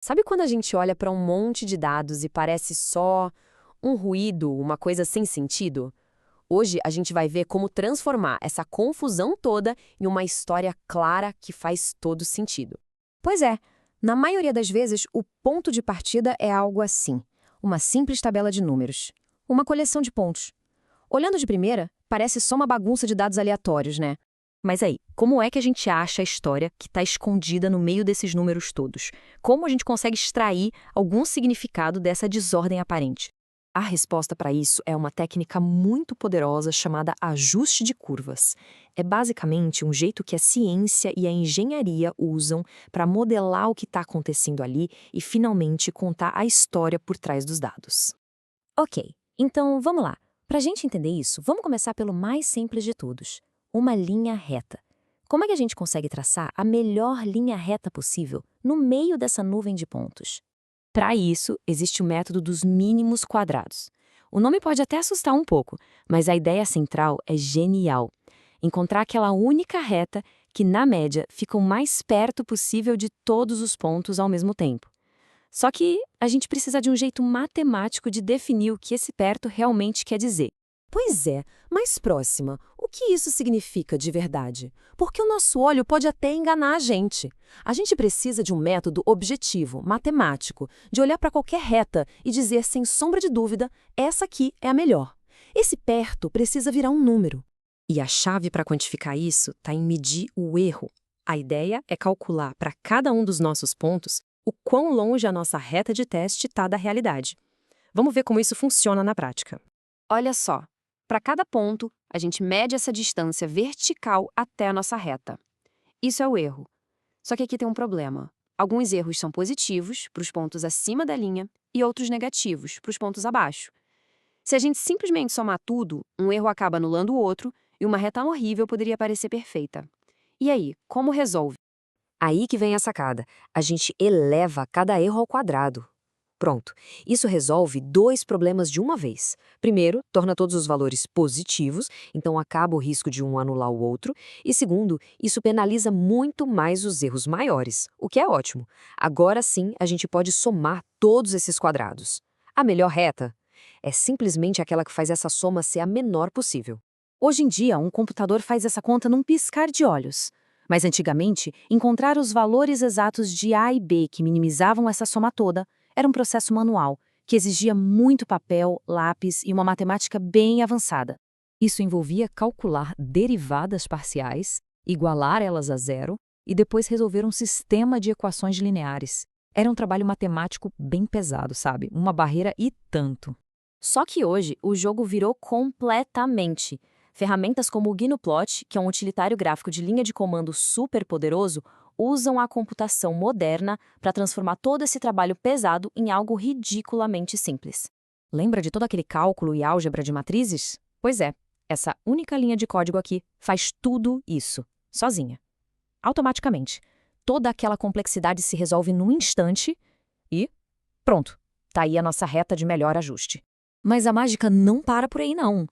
Sabe quando a gente olha para um monte de dados e parece só um ruído, uma coisa sem sentido? Hoje a gente vai ver como transformar essa confusão toda em uma história clara que faz todo sentido. Pois é, na maioria das vezes, o ponto de partida é algo assim: uma simples tabela de números, uma coleção de pontos. Olhando de primeira, parece só uma bagunça de dados aleatórios, né? Mas aí, como é que a gente acha a história que está escondida no meio desses números todos? Como a gente consegue extrair algum significado dessa desordem aparente? A resposta para isso é uma técnica muito poderosa chamada ajuste de curvas. É basicamente um jeito que a ciência e a engenharia usam para modelar o que está acontecendo ali e finalmente contar a história por trás dos dados. Ok, então vamos lá. Para a gente entender isso, vamos começar pelo mais simples de todos: uma linha reta. Como é que a gente consegue traçar a melhor linha reta possível no meio dessa nuvem de pontos? Para isso, existe o método dos mínimos quadrados. O nome pode até assustar um pouco, mas a ideia central é genial. Encontrar aquela única reta que, na média, fica o mais perto possível de todos os pontos ao mesmo tempo. Só que a gente precisa de um jeito matemático de definir o que esse perto realmente quer dizer. Pois é, mais próxima, o que isso significa de verdade? Porque o nosso olho pode até enganar a gente. A gente precisa de um método objetivo, matemático, de olhar para qualquer reta e dizer sem sombra de dúvida, essa aqui é a melhor. Esse perto precisa virar um número. E a chave para quantificar isso está em medir o erro. A ideia é calcular para cada um dos nossos pontos o quão longe a nossa reta de teste está da realidade. Vamos ver como isso funciona na prática. Olha só, para cada ponto, a gente mede essa distância vertical até a nossa reta. Isso é o erro. Só que aqui tem um problema. Alguns erros são positivos para os pontos acima da linha e outros negativos para os pontos abaixo. Se a gente simplesmente somar tudo, um erro acaba anulando o outro e uma reta horrível poderia parecer perfeita. E aí, como resolve? Aí que vem a sacada. A gente eleva cada erro ao quadrado. Pronto. Isso resolve dois problemas de uma vez. Primeiro, torna todos os valores positivos, então acaba o risco de um anular o outro. E segundo, isso penaliza muito mais os erros maiores, o que é ótimo. Agora sim, a gente pode somar todos esses quadrados. A melhor reta é simplesmente aquela que faz essa soma ser a menor possível. Hoje em dia, um computador faz essa conta num piscar de olhos. Mas antigamente, encontrar os valores exatos de A e B que minimizavam essa soma toda era um processo manual, que exigia muito papel, lápis e uma matemática bem avançada. Isso envolvia calcular derivadas parciais, igualar elas a zero e depois resolver um sistema de equações lineares. Era um trabalho matemático bem pesado, sabe? Uma barreira e tanto. Só que hoje, o jogo virou completamente. Ferramentas como o Gnuplot, que é um utilitário gráfico de linha de comando super poderoso, usam a computação moderna para transformar todo esse trabalho pesado em algo ridiculamente simples. Lembra de todo aquele cálculo e álgebra de matrizes? Pois é, essa única linha de código aqui faz tudo isso, sozinha. Automaticamente. Toda aquela complexidade se resolve num instante e pronto, tá aí a nossa reta de melhor ajuste. Mas a mágica não para por aí, não.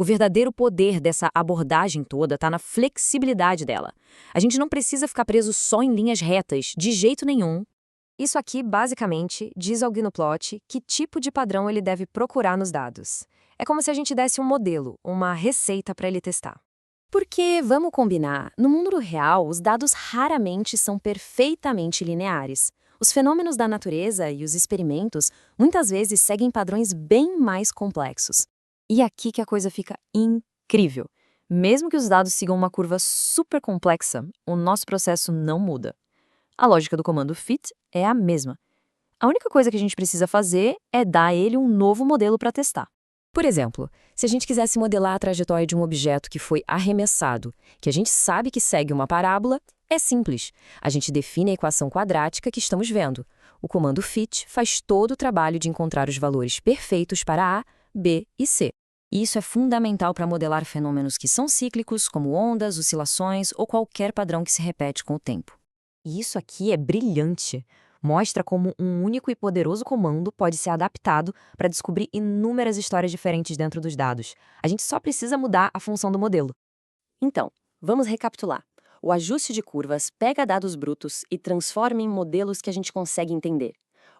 O verdadeiro poder dessa abordagem toda está na flexibilidade dela. A gente não precisa ficar preso só em linhas retas, de jeito nenhum. Isso aqui, basicamente, diz ao Gnuplot que tipo de padrão ele deve procurar nos dados. É como se a gente desse um modelo, uma receita para ele testar. Porque, vamos combinar, no mundo real, os dados raramente são perfeitamente lineares. Os fenômenos da natureza e os experimentos muitas vezes seguem padrões bem mais complexos. E aqui que a coisa fica incrível. Mesmo que os dados sigam uma curva super complexa, o nosso processo não muda. A lógica do comando fit é a mesma. A única coisa que a gente precisa fazer é dar a ele um novo modelo para testar. Por exemplo, se a gente quisesse modelar a trajetória de um objeto que foi arremessado, que a gente sabe que segue uma parábola, é simples. A gente define a equação quadrática que estamos vendo. O comando fit faz todo o trabalho de encontrar os valores perfeitos para A, B e C. E isso é fundamental para modelar fenômenos que são cíclicos, como ondas, oscilações ou qualquer padrão que se repete com o tempo. E isso aqui é brilhante. Mostra como um único e poderoso comando pode ser adaptado para descobrir inúmeras histórias diferentes dentro dos dados. A gente só precisa mudar a função do modelo. Então, vamos recapitular. O ajuste de curvas pega dados brutos e transforma em modelos que a gente consegue entender.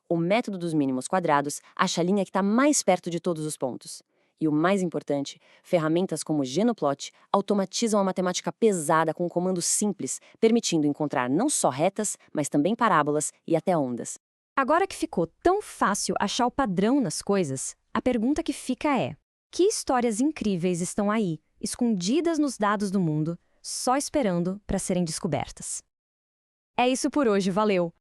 O método dos mínimos quadrados acha a linha que está mais perto de todos os pontos. E o mais importante, ferramentas como o Genoplot automatizam a matemática pesada com comandos simples, permitindo encontrar não só retas, mas também parábolas e até ondas. Agora que ficou tão fácil achar o padrão nas coisas, a pergunta que fica é: que histórias incríveis estão aí, escondidas nos dados do mundo, só esperando para serem descobertas? É isso por hoje, valeu!